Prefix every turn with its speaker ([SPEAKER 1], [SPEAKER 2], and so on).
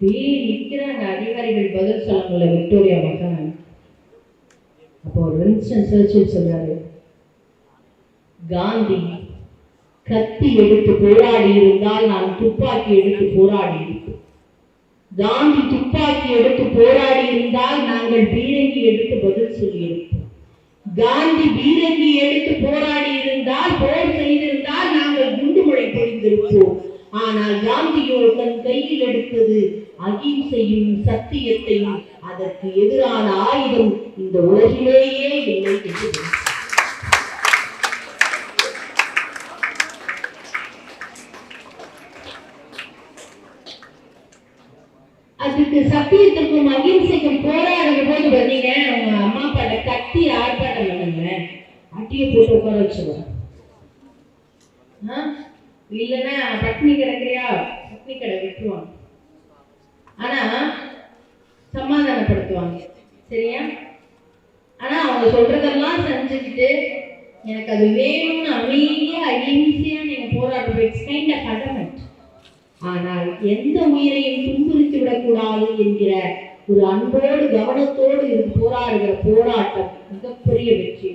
[SPEAKER 1] நிற்கிறாங்க அதிகாரிகள் பதில் சொல்ல முடியல விக்டோரியா மகன். அப்போ வின்ஸ்டன் சர்ச்சில் சொல்றாரு, காந்தி கத்தி எடுத்து போராடி இருந்தால் நான் துப்பாக்கி எடுத்து போராடி இருப்பேன். காந்தி துப்பாக்கி எடுத்து போராடி இருந்தால் நாங்கள் பீரங்கி எடுத்து பதில் சொல்லியிருப்போம். காந்தி பீரங்கி எடுத்து போராடி இருந்தால், போர் செய்திருந்தால் நாங்கள் குண்டுமழை பொழிந்திருப்போம். ஆனால் காந்தியோ தன் கையில் எடுத்தது அகிம்சையும் சத்தியத்தையும். அதற்கு எதிரான ஆயுதம் இந்த உலகிலேயே இல்லை என்று. அதுக்கு சத்தியத்திற்கும் அகிம்சைக்கும் போராடுற போது வந்தீங்க, அவங்க அம்மா அப்பாட்ட கத்தி ஆர்ப்பாட்டம் பண்ணுங்க, அட்டியை போட்டு உட்கார வச்சுருவாங்க. இல்லைன்னா பட்னி கிடக்குறியா, பட்னி கடை விட்டுருவாங்க. ஆனா சமாதானப்படுத்துவாங்க, சரியா? ஆனா அவங்க சொல்றதெல்லாம் செஞ்சுக்கிட்டு எனக்கு அது வேணும்னு அமைதியா அகிம்சையா நீங்க போராடுறது இட்ஸ் கைண்ட் ஆஃப் அடமெண்ட். ஆனால் எந்த உயிரையும் துன்புறுத்தி விடக்கூடாது என்கிற ஒரு அன்போடு கவனத்தோடு இது போராடுகிற போராட்டம் மிகப்பெரிய வெற்றி.